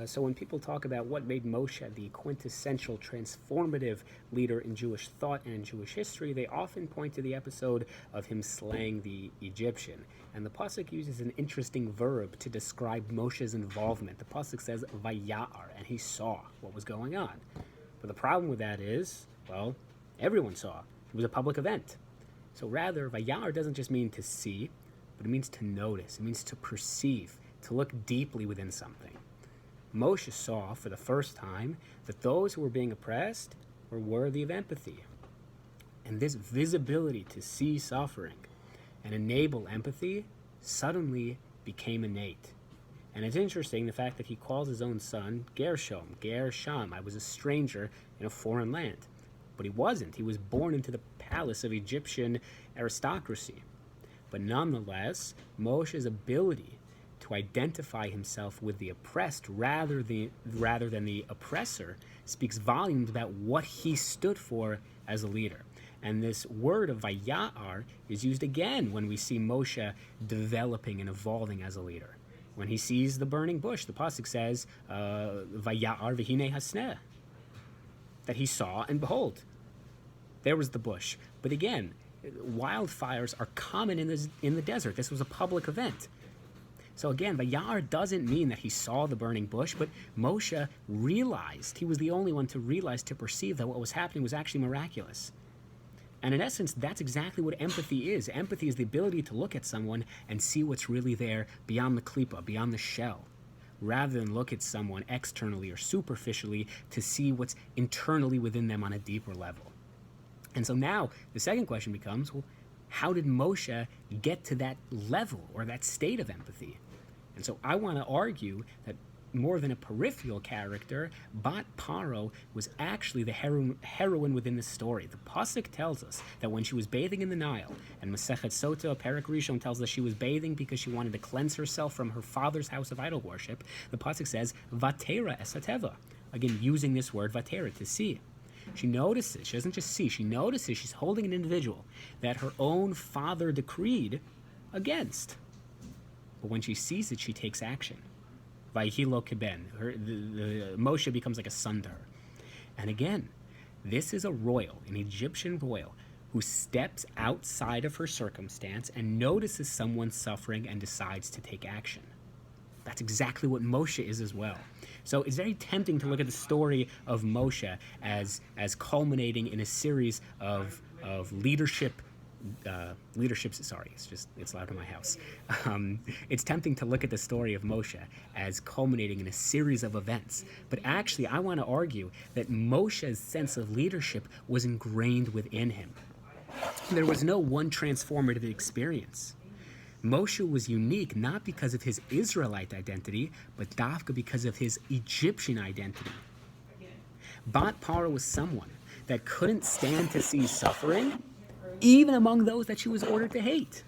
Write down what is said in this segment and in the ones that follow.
So when people talk about what made Moshe the quintessential transformative leader in Jewish thought and in Jewish history, they often point to the episode of him slaying the Egyptian. And the pasuk uses an interesting verb to describe Moshe's involvement. The pasuk says vayar, and he saw what was going on. But the problem with that is, well, everyone saw. It was a public event. So rather, vayar doesn't just mean to see, but it means to notice. It means to perceive, to look deeply within something. Moshe saw for the first time that those who were being oppressed were worthy of empathy. And this visibility to see suffering and enable empathy suddenly became innate. And it's interesting the fact that he calls his own son Gershom. I was a stranger in a foreign land. But he wasn't. He was born into the palace of Egyptian aristocracy. But nonetheless, Moshe's ability to identify himself with the oppressed rather than the oppressor speaks volumes about what he stood for as a leader. And this word of vayar is used again when we see Moshe developing and evolving as a leader. When he sees the burning bush, the pasuk says, vayar v'hinei hasneh, that he saw and behold, there was the bush. But again, wildfires are common in the desert. This was a public event. So again, vayar doesn't mean that he saw the burning bush, but Moshe realized, he was the only one to realize, to perceive that what was happening was actually miraculous. And in essence, that's exactly what empathy is. Empathy is the ability to look at someone and see what's really there beyond the klipa, beyond the shell, rather than look at someone externally or superficially to see what's internally within them on a deeper level. And so now the second question becomes, well, how did Moshe get to that level or that state of empathy? And so I want to argue that more than a peripheral character, Bat Paro was actually the heroine within the story. The pasuk tells us that when she was bathing in the Nile, and Masechet Sota, Perek Rishon, tells us she was bathing because she wanted to cleanse herself from her father's house of idol worship, the pasuk says, Vatera esateva, again using this word Vatera, to see. She notices, she doesn't just see, she notices she's holding an individual that her own father decreed against. But when she sees it, she takes action. Vayhilo keben, Moshe becomes like a son to her. And again, this is a royal, an Egyptian royal, who steps outside of her circumstance and notices someone suffering and decides to take action. That's exactly what Moshe is as well. So it's very tempting to look at the story of Moshe as culminating in a series of leadership. It's loud in my house. It's tempting to look at the story of Moshe as culminating in a series of events. But actually, I want to argue that Moshe's sense of leadership was ingrained within him. There was no one transformative experience. Moshe was unique not because of his Israelite identity, but dafka because of his Egyptian identity. Bat Paro was someone that couldn't stand to see suffering, even among those that she was ordered to hate.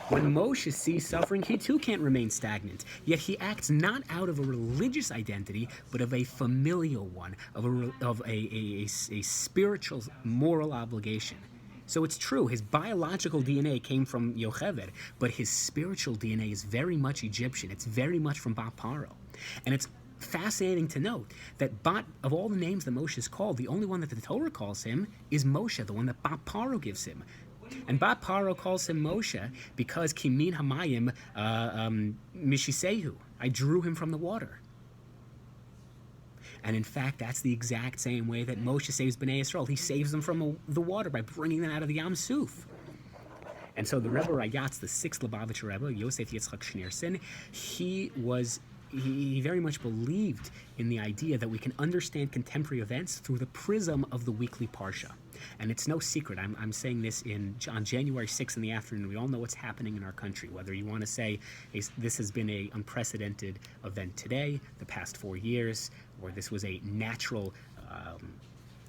When Moshe sees suffering, he too can't remain stagnant, yet he acts not out of a religious identity, but of a familial one, of a spiritual, moral obligation. So it's true, his biological DNA came from Yocheved, but his spiritual DNA is very much Egyptian. It's very much from Bat Paro. And it's fascinating to note that of all the names that Moshe is called, the only one that the Torah calls him is Moshe, the one that Bat Paro gives him. And Bat Paro calls him Moshe because Kimin Hamayim Mishisehu, I drew him from the water. And in fact, that's the exact same way that Moshe saves Bnei Yisrael. He saves them from the water by bringing them out of the Yam Suf. And so the Rebbe Rayatz, the sixth Lubavitcher Rebbe, Yosef Yitzchak Schneerson, he very much believed in the idea that we can understand contemporary events through the prism of the weekly Parsha. And it's no secret, I'm saying this on January 6th in the afternoon. We all know what's happening in our country, whether you want to say this has been an unprecedented event today, the past 4 years, or this was a natural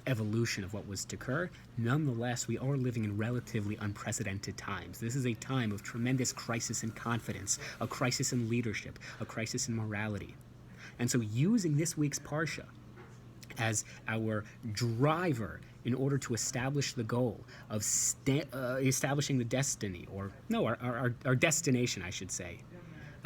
evolution of what was to occur. Nonetheless, we are living in relatively unprecedented times. This is a time of tremendous crisis in confidence, a crisis in leadership, a crisis in morality. And so using this week's Parsha as our driver in order to establish the goal of establishing the destiny, or no, our destination, I should say,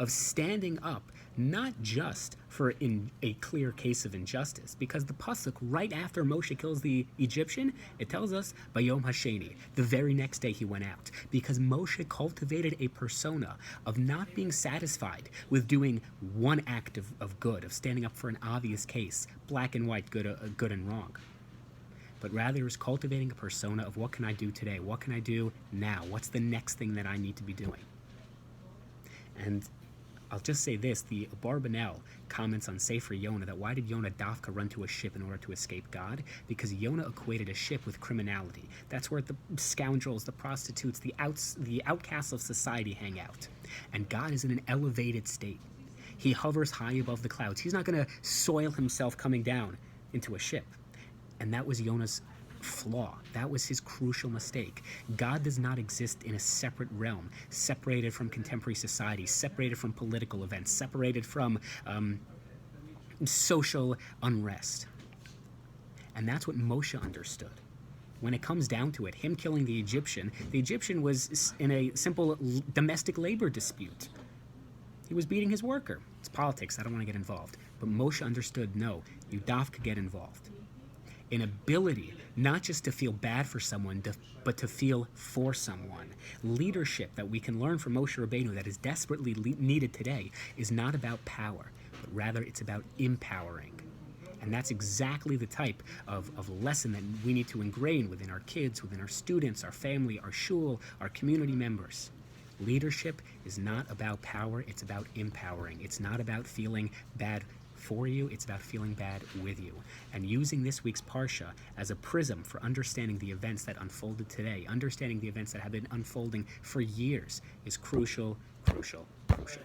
of standing up not just for a clear case of injustice, because the pasuk right after Moshe kills the Egyptian, it tells us Bayom Hasheni, the very next day he went out, because Moshe cultivated a persona of not being satisfied with doing one act of good, of standing up for an obvious case, black and white, good and wrong, but rather is cultivating a persona of what can I do today, what can I do now, what's the next thing that I need to be doing. And I'll just say this, the Abarbanel comments on Sefer Yonah that why did Yonah dafka run to a ship in order to escape God? Because Yonah equated a ship with criminality. That's where the scoundrels, the prostitutes, the outcasts of society hang out. And God is in an elevated state. He hovers high above the clouds. He's not going to soil himself coming down into a ship. And that was Yonah's flaw. That was his crucial mistake. God does not exist in a separate realm, separated from contemporary society, separated from political events, separated from social unrest. And that's what Moshe understood. When it comes down to it, him killing the Egyptian was in a simple domestic labor dispute. He was beating his worker. It's politics. I don't want to get involved. But Moshe understood, no, you could get involved. An ability not just to feel bad for someone, but to feel for someone. Leadership that we can learn from Moshe Rabbeinu that is desperately needed today is not about power, but rather it's about empowering. And that's exactly the type of lesson that we need to ingrain within our kids, within our students, our family, our shul, our community members. Leadership is not about power, it's about empowering. It's not about feeling bad for you, it's about feeling bad with you. And using this week's Parsha as a prism for understanding the events that unfolded today, understanding the events that have been unfolding for years is crucial, crucial, crucial.